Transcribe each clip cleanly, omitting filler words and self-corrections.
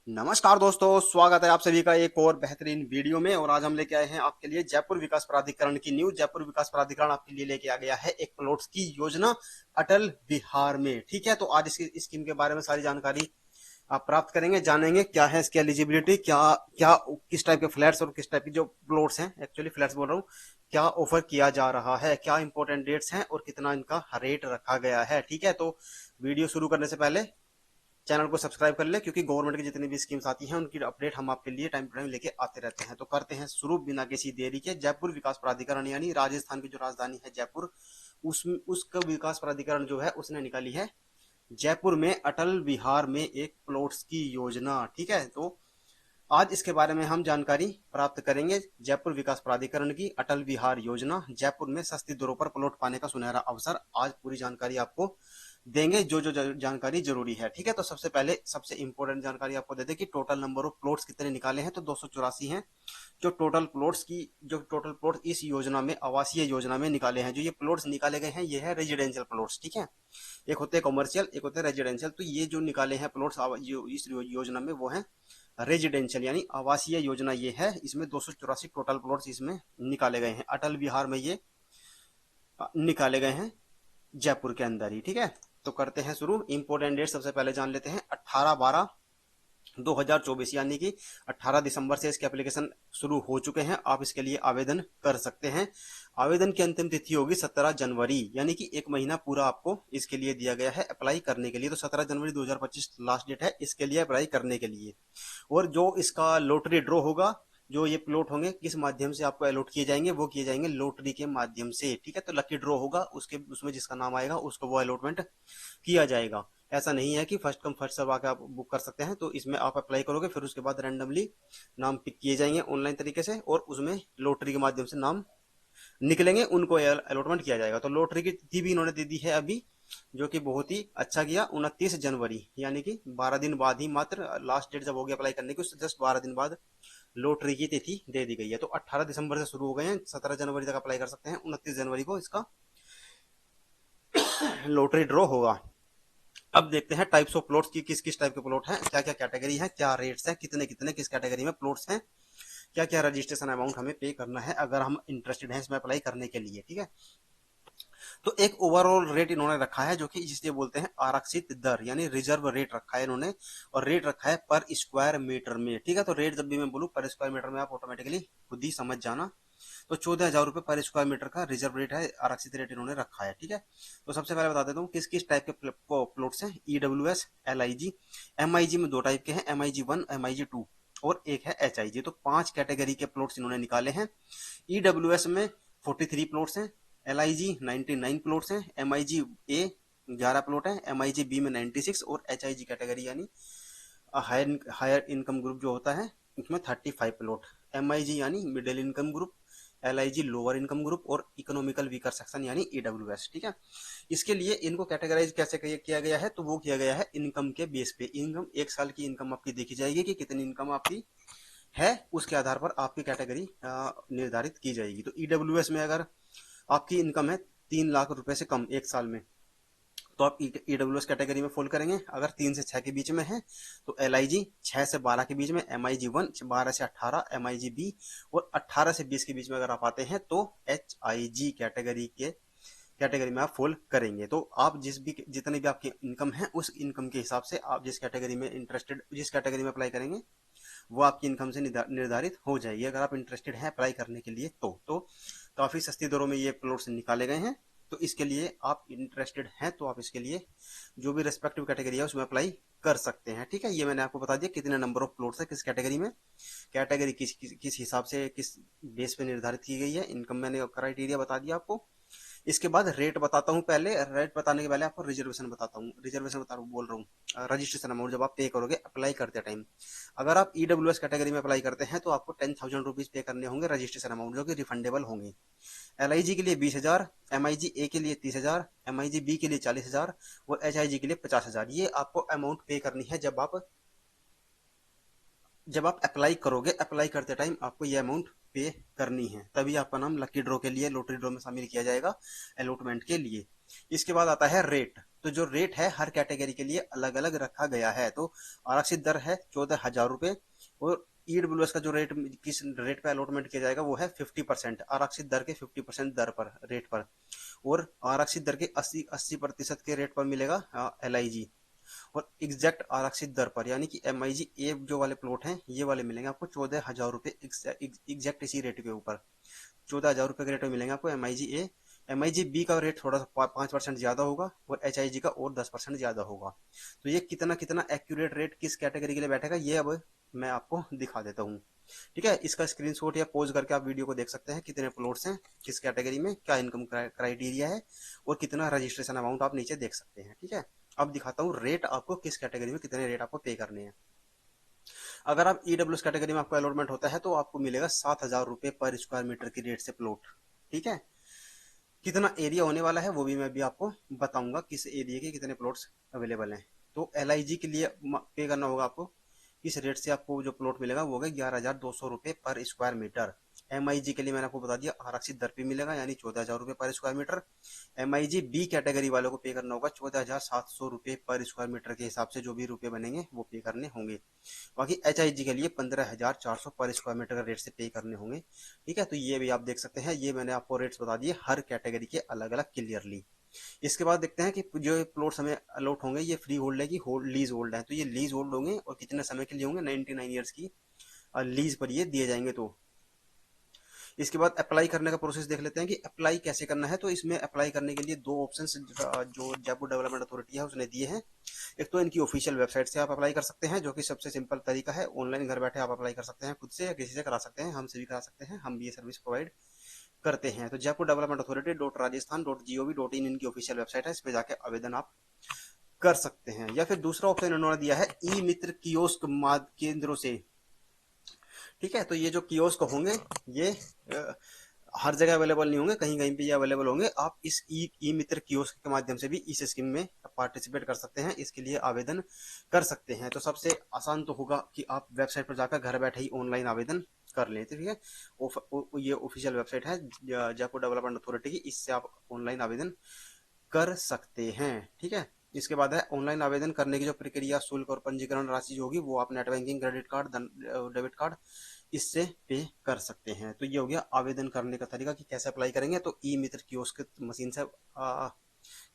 नमस्कार दोस्तों, स्वागत है आप सभी का एक और बेहतरीन वीडियो में। और आज हम लेके आए हैं आपके लिए जयपुर विकास प्राधिकरण की न्यूज। जयपुर विकास प्राधिकरण आपके लिए लेके आ गया है एक प्लॉट्स की योजना अटल बिहार में। ठीक है, तो आज इसकी स्कीम के बारे में सारी जानकारी आप प्राप्त करेंगे, जानेंगे क्या है इसकी एलिजिबिलिटी, क्या क्या किस टाइप के फ्लैट्स और किस टाइप की जो प्लॉट्स हैं, एक्चुअली फ्लैट्स बोल रहा हूँ, क्या ऑफर किया जा रहा है, क्या इंपॉर्टेंट डेट्स हैं और कितना इनका रेट रखा गया है। ठीक है, तो वीडियो शुरू करने से पहले चैनल को सब्सक्राइब कर ले, क्योंकि गवर्नमेंट की जितनी भी स्कीम्स आती हैं उनकी अपडेट हम आपके लिए टाइम टू टाइम लेके आते रहते हैं। तो करते हैं शुरू बिना किसी देरी के। जयपुर विकास प्राधिकरण यानी राजस्थान की जो राजधानी है जयपुर, उसका विकास प्राधिकरण जो है उसने निकाली है जयपुर में अटल विहार में एक प्लॉट्स की योजना। ठीक है, तो आज इसके बारे में हम जानकारी प्राप्त करेंगे। जयपुर विकास प्राधिकरण की अटल विहार योजना, जयपुर में सस्ती दरों पर प्लॉट पाने का सुनहरा अवसर। आज पूरी जानकारी आपको देंगे, जो जो जानकारी जरूरी है। ठीक है, तो सबसे पहले सबसे इंपॉर्टेंट जानकारी आपको दे दें कि टोटल नंबर ऑफ प्लॉट्स कितने निकाले हैं, तो 284 हैं। जो टोटल प्लॉट्स इस योजना में, आवासीय योजना में निकाले हैं, जो ये प्लॉट्स निकाले गए हैं ये है रेजिडेंशियल प्लॉट्स। ठीक है, एक होते हैं कमर्शियल, एक होते हैं रेजिडेंशियल। तो ये जो निकाले हैं प्लॉट्स इस योजना में वो है रेजिडेंशियल यानी आवासीय योजना ये है। इसमें 284 टोटल प्लॉट्स इसमें निकाले गए हैं, अटल बिहार में ये निकाले गए हैं जयपुर के अंदर ही। ठीक है, तो करते हैं शुरू। इंपोर्टेंट डेट सबसे पहले जान लेते हैं। 18/12/2024 यानी कि 18 दिसंबर से इसके एप्लीकेशन शुरू हो चुके हैं। आप इसके लिए आवेदन कर सकते हैं। आवेदन की अंतिम तिथि होगी 17 जनवरी, यानी कि एक महीना पूरा आपको इसके लिए दिया गया है अप्लाई करने के लिए। तो 17 जनवरी 2025 लास्ट डेट है इसके लिए अप्लाई करने के लिए। और जो इसका लॉटरी ड्रॉ होगा, जो ये प्लॉट होंगे किस माध्यम से आपको अलॉट किए जाएंगे, वो किए जाएंगे लॉटरी के माध्यम से। ठीक है, तो लकी ड्रॉ होगा, उसके उसमें जिसका नाम आएगा उसको वो अलॉटमेंट किया जाएगा। ऐसा नहीं है कि फर्स्ट कम फर्स्ट सर्व आके आप बुक कर सकते हैं। तो इसमें आप अप्लाई करोगे, फिर उसके बाद रैंडमली नाम पिक किए जाएंगे ऑनलाइन तरीके से, और उसमें लॉटरी के माध्यम से नाम निकलेंगे, उनको अलॉटमेंट किया जाएगा। तो लॉटरी की तिथि भी इन्होंने दे दी है अभी, जो कि बहुत ही अच्छा किया। 29 जनवरी यानी कि 12 दिन बाद ही, मात्र लास्ट डेट जब होगी अप्लाई करने की उससे जस्ट 12 दिन बाद लॉटरी की तिथि दे दी गई है। तो 18 दिसंबर से शुरू हो गए हैं, 17 जनवरी तक अप्लाई कर सकते हैं। 29 जनवरी को इसका लॉटरी ड्रॉ होगा। अब देखते हैं टाइप्स ऑफ प्लॉट्स की, किस किस टाइप के प्लॉट हैं, क्या क्या कैटेगरी है, क्या रेट्स है, कितने कितने किस कैटेगरी में प्लॉट्स हैं, क्या क्या रजिस्ट्रेशन अमाउंट हमें पे करना है अगर हम इंटरेस्टेड हैं इसमें अप्लाई करने के लिए। ठीक है, तो एक ओवरऑल रेट इन्होंने रखा है जो कि जिसे बोलते हैं आरक्षित दर, यानी रिजर्व रेट रखा है इन्होंने, और रेट रखा है पर स्क्वायर मीटर में। ठीक है, तो रेट जब भी मैं बोलूं पर स्क्वायर मीटर में आप ऑटोमेटिकली खुद ही समझ जाना। तो 14,000 रुपए पर स्क्वायर मीटर का रिजर्व रेट है, आरक्षित रेट इन्होंने रखा है। ठीक है, तो सबसे पहले बता देता हूँ किस किस टाइप के प्लॉट्स हैं। EWS, LIG. एमआईजी में दो टाइप के हैं, MIG 1, MIG 2 और एक है HIG। तो 5 कैटेगरी के प्लॉट्स इन्होंने निकाले हैं। ईडब्ल्यूएस में 43 प्लॉट्स हैं, LIG 99 प्लॉट्स हैं, MIG A 11 प्लॉट है, MIG B में 96 और HIG कैटेगरी यानी हायर इनकम ग्रुप जो होता है उसमें 35 प्लॉट। MIG यानी middle income group, LIG lower income group और इकोनॉमिकल वीकर सेक्शन यानी EWS। ठीक है, इसके लिए इनको कैटेगराइज कैसे किया गया है, तो वो किया गया है इनकम के बेस पे। इनकम, एक साल की इनकम आपकी देखी जाएगी कि कितनी इनकम आपकी है, उसके आधार पर आपकी कैटेगरी निर्धारित की जाएगी। तो EWS में अगर आपकी इनकम है 3 लाख रुपए से कम एक साल में, तो आप ईडब्ल्यूएस कैटेगरी में फॉल करेंगे। अगर 3 से 6 के बीच में है तो LIG 6 से 12 के बीच में, MIG 1 12 से 18, MIG B और 18 से 20 के बीच में अगर आप आते हैं तो HIG कैटेगरी में आप फॉल करेंगे। तो आप जितनी भी आपकी इनकम है उस इनकम के हिसाब से आप जिस कैटेगरी में इंटरेस्टेड, जिस कैटेगरी में अप्लाई करेंगे वो आपकी इनकम से निर्धारित हो जाएगी। अगर आप इंटरेस्टेड हैं अप्लाई करने के लिए तो काफी सस्ती दरों में ये प्लॉट्स निकाले गए हैं। तो इसके लिए आप इंटरेस्टेड हैं तो आप इसके लिए जो भी रेस्पेक्टिव कैटेगरी है उसमें अप्लाई कर सकते हैं। ठीक है, ये मैंने आपको बता दिया कितने नंबर ऑफ प्लॉट्स है किस कैटेगरी में, कैटेगरी किस हिसाब से, किस बेस पे निर्धारित की गई है, इनकम मैंने क्राइटेरिया बता दिया आपको। इसके बाद रेट बताता हूँ। पहले रेट बताने के पहले आपको रिजर्वेशन बताता हूँ। रिजर्वेशन बोल रहा हूँ, रजिस्ट्रेशन अमाउंट जब आप पे करोगे अप्लाई करते टाइम। अगर आप EWS कैटेगरी में अप्लाई करते हैं तो आपको 10,000 रुपीज पे करने होंगे रजिस्ट्रेशन अमाउंट, जो कि रिफंडेबल होंगे। LIG के लिए 20,000, MIG A के लिए 30,000, MIG B के लिए 40,000 और HIG के लिए 50,000। ये आपको अमाउंट पे करनी है जब आप अप्लाई करोगे। अप्लाई करते टाइम आपको ये अमाउंट पे करनी है, तभी आपका नाम लकी ड्रॉ के लिए, लॉटरी ड्रॉ में शामिल किया जाएगा अलॉटमेंट के लिए। इसके बाद आता है रेट। तो जो रेट है हर कैटेगरी के लिए अलग अलग रखा गया है। तो आरक्षित दर है 14,000 रुपये, और ईडब्ल्यूएस का जो रेट, किस रेट पे अलॉटमेंट किया जाएगा वो है 50%, आरक्षित दर के 50% दर पर, रेट पर। और आरक्षित दर के 80% के रेट पर मिलेगा LIG। और एग्जैक्ट आरक्षित दर पर यानी कि MIG ए जो वाले प्लॉट हैं ये वाले मिलेंगे आपको 14,000 रुपये एग्जैक्ट इसी रेट के ऊपर, 14,000 रुपये के रेट में मिलेंगे आपको MIG ए। MIG बी का रेट थोड़ा सा 5% ज्यादा होगा, और HIG का और 10% ज्यादा होगा। तो ये कितना कितना एक्यूरेट रेट किस कैटेगरी के लिए बैठेगा ये अब मैं आपको दिखा देता हूँ। ठीक है, इसका स्क्रीनशॉट या पोज करके आप वीडियो को देख सकते हैं, कितने प्लॉट्स हैं किस कैटेगरी में, क्या इनकम क्राइटेरिया है, और कितना रजिस्ट्रेशन अमाउंट आप नीचे देख सकते हैं। ठीक है, अब दिखाता हूँ रेट आपको किस कैटेगरी में कितने रेट आपको पे करने हैं। अगर आप EWS कैटेगरी में आपको अलॉटमेंट होता है तो आपको मिलेगा 7,000 रुपये पर स्क्वायर मीटर की रेट से प्लॉट। ठीक है, कितना एरिया होने वाला है वो भी मैं भी आपको बताऊंगा, किस एरिया के कितने प्लॉट्स अवेलेबल हैं। तो LIG के लिए पे करना होगा आपको, इस रेट से आपको जो प्लॉट मिलेगा वो होगा 11,200 रुपये पर स्क्वायर मीटर। MIG के लिए मैंने आपको बता दिया आरक्षित दर पे मिलेगा यानी 14,000 रुपये पर square metre. MIG B category वालों को पे करना होगा 14,700 रुपये पर स्क्वायर मीटर के हिसाब से, जो भी रुपए बनेंगे वो पे करने होंगे। बाकी HIG के लिए 15,400 पर स्क्वायर मीटर का रेट से पे करने होंगे। ठीक है, तो ये भी आप देख सकते हैं, ये मैंने आपको रेट्स बता दिए हर कैटेगरी के अलग अलग क्लियरली। इसके बाद देखते हैं कि जो प्लॉट्स हमें अलॉट होंगे ये फ्री होल्ड है कि होल्ड लीज होल्ड है। तो ये लीज होल्ड होंगे और कितने समय के लिए होंगे, 99 ईयर्स की लीज पर ये दिए जाएंगे। तो इसके बाद अप्लाई करने का प्रोसेस देख लेते हैं कि अप्लाई कैसे करना है। तो इसमें अप्लाई करने के लिए दो ऑप्शंस जो जयपुर डेवलपमेंट अथॉरिटी है उसने दिए हैं। एक तो इनकी ऑफिशियल वेबसाइट से आप अप्लाई कर सकते हैं, जो कि सबसे सिंपल तरीका है, ऑनलाइन घर बैठे आप अप्लाई कर सकते हैं, खुद से या किसी से करा सकते हैं, हमसे भी करा सकते हैं, हम भी ये सर्विस प्रोवाइड करते हैं। तो जयपुर डेवलपमेंट अथॉरिटी .rajasthan.gov.in इनकी ऑफिशियल वेबसाइट है, इस पे जाके आवेदन आप कर सकते हैं। या फिर दूसरा ऑप्शन इन्होंने दिया है ई मित्र कियोस्क केंद्रों से। ठीक है, तो ये जो कियोस्क होंगे ये हर जगह अवेलेबल नहीं होंगे, कहीं कहीं पे ये अवेलेबल होंगे। आप इस ई मित्र कियोस्क के माध्यम से भी इस स्कीम में पार्टिसिपेट कर सकते हैं, इसके लिए आवेदन कर सकते हैं। तो सबसे आसान तो होगा कि आप वेबसाइट पर जाकर घर बैठे ही ऑनलाइन आवेदन कर लें। ठीक है, ये ऑफिशियल वेबसाइट है जयपुर डेवलपमेंट अथॉरिटी की, इससे आप ऑनलाइन आवेदन कर सकते हैं। ठीक है, इसके बाद है ऑनलाइन आवेदन करने की जो प्रक्रिया, शुल्क और पंजीकरण राशि जो होगी वो आप net banking, credit card, debit card इससे पे कर सकते हैं। तो ये हो गया आवेदन करने का तरीका कि कैसे अप्लाई करेंगे। तो ई मित्र कियोस्क मशीन से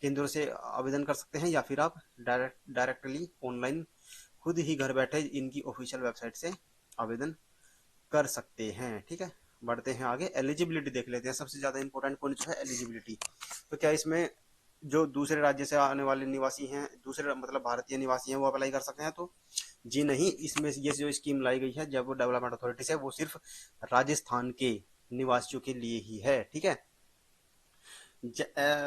केंद्रों से आवेदन कर सकते हैं, या फिर आप डायरेक्टली ऑनलाइन खुद ही घर बैठे इनकी ऑफिशियल वेबसाइट से आवेदन कर सकते हैं। ठीक है, बढ़ते हैं आगे, एलिजिबिलिटी देख लेते हैं। सबसे ज्यादा इंपॉर्टेंट पॉइंट जो है एलिजिबिलिटी। तो क्या इसमें जो दूसरे राज्य से आने वाले निवासी हैं, दूसरे मतलब भारतीय निवासी हैं, वो अप्लाई कर सकते हैं? तो जी नहीं, इसमें ये जो स्कीम लाई गई है जयपुर डेवलपमेंट अथॉरिटी से वो सिर्फ राजस्थान के निवासियों के लिए ही है। ठीक है,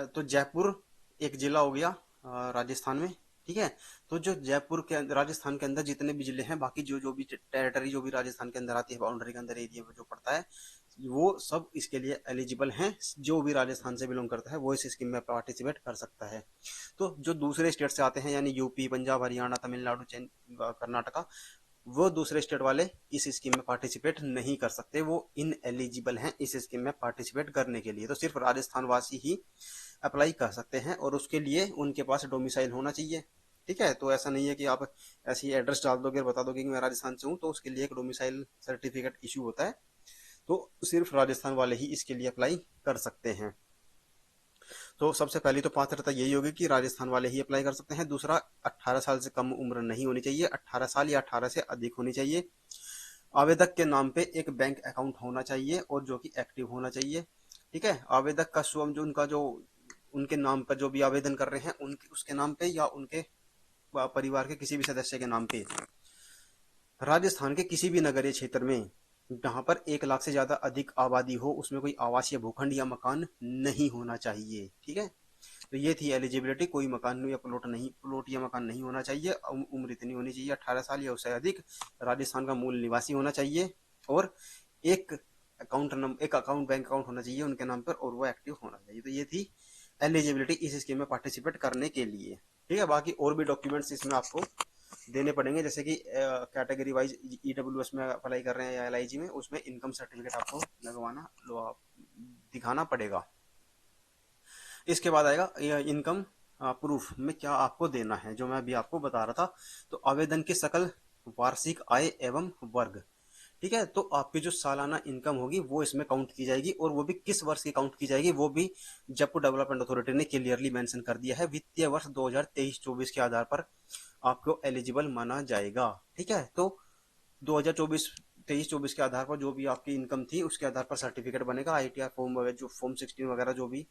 तो जयपुर एक जिला हो गया राजस्थान में। ठीक है, तो जो जयपुर के राजस्थान के अंदर जितने भी जिले हैं, बाकी जो जो भी टेरिटरी जो भी राजस्थान के अंदर आती है, बाउंड्री के अंदर एरिया में जो पड़ता है, वो सब इसके लिए एलिजिबल हैं। जो भी राजस्थान से बिलोंग करता है वो इस स्कीम में पार्टिसिपेट कर सकता है। तो जो दूसरे स्टेट से आते हैं यानी यूपी, पंजाब, हरियाणा, तमिलनाडु, कर्नाटका, वो दूसरे स्टेट वाले इस स्कीम में पार्टिसिपेट नहीं कर सकते, वो इन एलिजिबल हैं इस स्कीम में पार्टिसिपेट करने के लिए। तो सिर्फ राजस्थान वासी ही अप्लाई कर सकते हैं, और उसके लिए उनके पास डोमिसाइल होना चाहिए। ठीक है, तो ऐसा नहीं है कि आप ऐसी एड्रेस डाल दोगे और बता दोगे कि मैं राजस्थान से हूँ, तो उसके लिए एक डोमिसाइल सर्टिफिकेट इशू होता है। तो सिर्फ राजस्थान वाले ही इसके लिए अप्लाई कर सकते हैं। तो सबसे पहली तो पात्रता यही होगी कि राजस्थान वाले ही अप्लाई कर सकते हैं। दूसरा, 18 साल से कम उम्र नहीं होनी चाहिए, 18 साल या 18 से अधिक होनी चाहिए। आवेदक के नाम पे एक बैंक अकाउंट होना चाहिए और जो कि एक्टिव होना चाहिए। ठीक है, आवेदक का स्वयं जो उनका जो उनके नाम पर जो भी आवेदन कर रहे हैं उनके उसके नाम पे या उनके परिवार के किसी भी सदस्य के नाम पे राजस्थान के किसी भी नगरीय क्षेत्र में जहां पर 1 लाख से ज्यादा अधिक आबादी हो, उसमें कोई आवासीय भूखंड या मकान नहीं होना चाहिए। ठीक है, तो ये थी एलिजिबिलिटी, कोई मकान या प्लॉट या मकान नहीं होना चाहिए। उम्र इतनी होनी चाहिए 18 साल या उससे अधिक, राजस्थान का मूल निवासी होना चाहिए, और एक एक अकाउंट बैंक अकाउंट होना चाहिए उनके नाम पर, और वो एक्टिव होना चाहिए। तो ये थी एलिजिबिलिटी इस स्कीम में पार्टिसिपेट करने के लिए। ठीक है, बाकी और भी डॉक्यूमेंट्स इसमें आपको देने पड़ेंगे, जैसे कि कैटेगरी वाइज EWS में अप्लाई कर रहे हैं या LIG में, उसमें इनकम सर्टिफिकेट आपको दिखाना पड़ेगा। इसके बाद आएगा इनकम प्रूफ में क्या आपको देना है, जो मैं अभी आपको बता रहा था। तो आवेदन की सकल वार्षिक आय एवं वर्ग, ठीक है। तो आपकी जो सालाना इनकम होगी वो इसमें काउंट की जाएगी, और वो भी किस वर्ष की काउंट की जाएगी वो भी जयपुर डेवलपमेंट अथॉरिटी ने क्लियरली मेंशन कर दिया है। वित्तीय वर्ष 2023-24 के आधार पर आपको एलिजिबल माना जाएगा, ठीक है। तो 2023-24 के आधार पर जो भी आपकी इनकम थी उसके आधार पर सर्टिफिकेट बनेगा। आईटीआर फॉर्म वगैरह, जो फॉर्म 16 वगैरह जो भी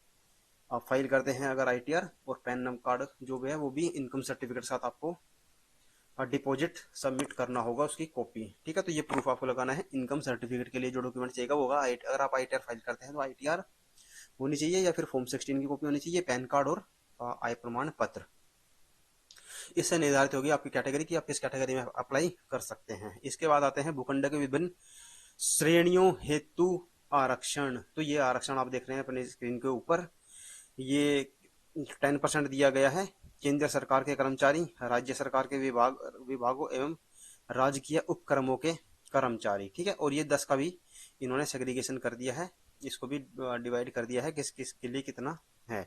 आप फाइल करते हैं अगर आईटीआर, और पैन नंबर कार्ड जो भी है वो भी इनकम सर्टिफिकेट के साथ आपको डिपॉजिट सबमिट करना होगा उसकी कॉपी, ठीक है। तो ये प्रूफ आपको लगाना है। इनकम सर्टिफिकेट के लिए जो डॉक्यूमेंट चाहिए वो होगा, अगर आप आईटीआर फाइल करते हैं तो आईटीआर होनी चाहिए, या फिर फॉर्म 16 की कॉपी होनी चाहिए, पैन कार्ड और आय प्रमाण पत्र। इससे निर्धारित होगी आपकी कैटेगरी की, आप किस कैटेगरी में अप्लाई कर सकते हैं। इसके बाद आते हैं भूखंड के विभिन्न श्रेणियों हेतु आरक्षण। तो ये आरक्षण आप देख रहे हैं अपने स्क्रीन के ऊपर, ये 10% दिया गया है। केंद्र सरकार के कर्मचारी, राज्य सरकार के विभागों एवं राजकीय उपक्रमों के कर्मचारी, ठीक है। और ये 10 का भी इन्होंने सेग्रीगेशन कर दिया है, इसको भी डिवाइड कर दिया है किस किस के लिए कितना है।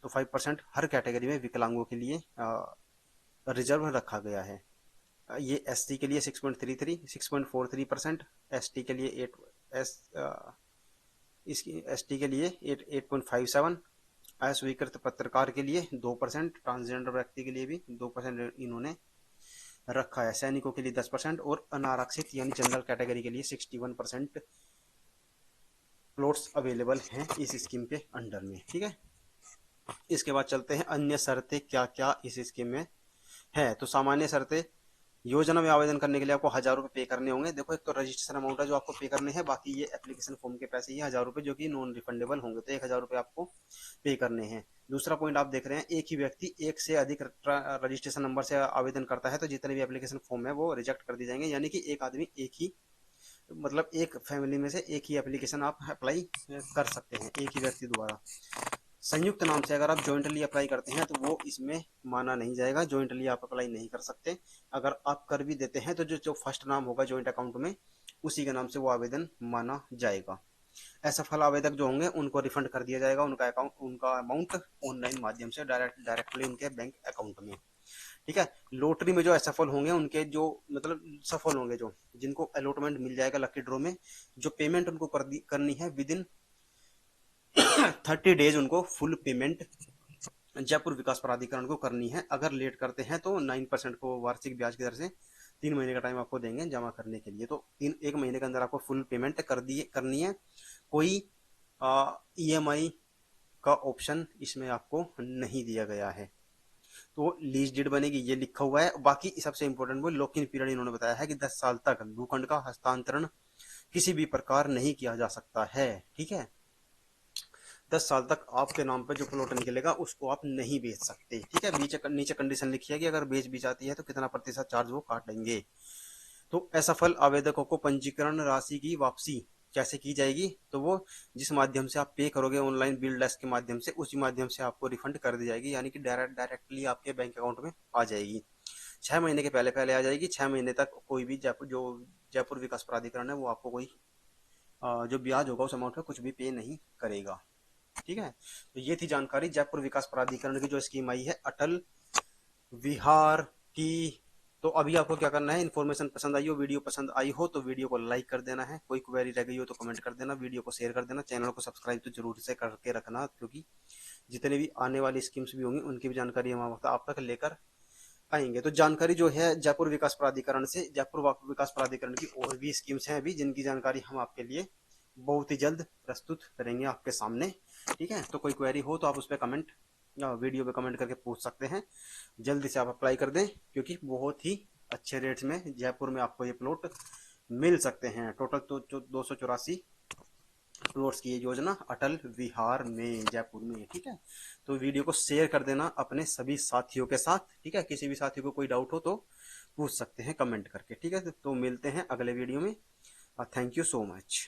तो 5% हर कैटेगरी में विकलांगों के लिए रिजर्व रखा गया है। ये एसटी के लिए 6.43%, एसटी के लिए 8 एस इसकी एसटी के लिए 8.57, अस्वीकृत पत्रकार के लिए 2%, ट्रांसजेंडर व्यक्ति के लिए भी 2% इन्होंने रखा है, सैनिकों के लिए 10%, और अनारक्षित यानी जनरल कैटेगरी के लिए 61% प्लॉट्स अवेलेबल हैं इस स्कीम के अंडर में, ठीक है। इसके बाद चलते हैं अन्य शर्तें क्या क्या इस स्कीम में है। तो सामान्य शर्तें, योजना में आवेदन करने के लिए आपको 1000 रुपये पे करने होंगे। देखो, एक तो रजिस्ट्रेशन अमाउंट है जो आपको पे करने हैं, बाकी ये एप्लीकेशन फॉर्म के पैसे ही 1000 रुपये जो कि नॉन रिफंडेबल होंगे, तो 1000 रुपये आपको पे करने हैं। दूसरा पॉइंट आप देख रहे हैं, एक ही व्यक्ति एक से अधिक रजिस्ट्रेशन नंबर से आवेदन करता है तो जितने भी एप्लीकेशन फॉर्म है वो रिजेक्ट कर दिए जाएंगे, यानी कि एक आदमी एक ही, मतलब एक फैमिली में से एक ही एप्लीकेशन आप अप्लाई कर सकते हैं एक ही व्यक्ति द्वारा। संयुक्त नाम से अगर आप ज्वाइंटली अप्लाई करते हैं तो वो इसमें माना नहीं जाएगा, ज्वाइंटली आप अप्लाई नहीं कर सकते। अगर आप कर भी देते हैं तो जो जो फर्स्ट नाम होगा ज्वाइंट अकाउंट में उसी के नाम से वो आवेदन माना जाएगा। असफल आवेदक जो होंगे उनको रिफंड कर दिया जाएगा उनका अकाउंट, उनका अमाउंट ऑनलाइन माध्यम से डायरेक्टली उनके बैंक अकाउंट में, ठीक है। लॉटरी में जो असफल होंगे उनके जो मतलब सफल होंगे, जो जिनको अलॉटमेंट मिल जाएगा लकी ड्रॉ में, जो पेमेंट उनको करनी है विद इन 30 डेज उनको फुल पेमेंट जयपुर विकास प्राधिकरण को करनी है। अगर लेट करते हैं तो 9% को वार्षिक ब्याज की दर से 3 महीने का टाइम आपको देंगे जमा करने के लिए। तो 1 महीने के अंदर आपको फुल पेमेंट करनी है। कोई EMI का ऑप्शन इसमें आपको नहीं दिया गया है। तो लीज डीड बनेगी, ये लिखा हुआ है। बाकी सबसे इंपॉर्टेंट वो लॉक इन पीरियड इन्होंने बताया है कि 10 साल तक भूखंड का हस्तांतरण किसी भी प्रकार नहीं किया जा सकता है, ठीक है। 10 साल तक आपके नाम पे जो प्लॉट निकलेगा उसको आप नहीं बेच सकते, ठीक है। नीचे कंडीशन लिखी है कि अगर बेच भी जाती है तो कितना प्रतिशत चार्ज वो काटेंगे। तो असफल आवेदकों को पंजीकरण राशि की वापसी कैसे की जाएगी, तो वो जिस माध्यम से आप पे करोगे ऑनलाइन बिल डेस्क के माध्यम से, उसी माध्यम से आपको रिफंड कर दी जाएगी, यानी कि डायरेक्टली आपके बैंक अकाउंट में आ जाएगी। 6 महीने के पहले पहले आ जाएगी। 6 महीने तक कोई भी जयपुर विकास प्राधिकरण है वो आपको कोई जो ब्याज होगा उस अमाउंट पे कुछ भी पे नहीं करेगा, ठीक है। तो ये थी जानकारी जयपुर विकास प्राधिकरण की जो स्कीम आई है अटल विहार की। तो अभी आपको क्या करना है, इन्फॉर्मेशन पसंद आई हो, वीडियो पसंद आई हो तो वीडियो को लाइक कर देना है, कोई क्वेरी रह गई हो तो कमेंट कर देना, वीडियो को शेयर कर देना, चैनल को सब्सक्राइब तो जरूर से करके रखना, क्योंकि जितने भी आने वाली स्कीम्स भी होंगी उनकी भी जानकारी हम आप तक लेकर आएंगे। तो जानकारी जो है जयपुर विकास प्राधिकरण से, जयपुर विकास प्राधिकरण की और भी स्कीम्स हैं अभी जिनकी जानकारी हम आपके लिए बहुत ही जल्द प्रस्तुत करेंगे आपके सामने, ठीक है। तो कोई क्वेरी हो तो आप उस पर कमेंट वीडियो पे कमेंट करके पूछ सकते हैं। जल्दी से आप अप्लाई कर दें, क्योंकि बहुत ही अच्छे रेट्स में जयपुर में आपको ये प्लॉट मिल सकते हैं। टोटल तो 284 प्लॉट्स की ये योजना अटल विहार में जयपुर में, ठीक है। तो वीडियो को शेयर कर देना अपने सभी साथियों के साथ, ठीक है। किसी भी साथी को कोई डाउट हो तो पूछ सकते हैं कमेंट करके, ठीक है। तो मिलते हैं अगले वीडियो में। Thank you so much.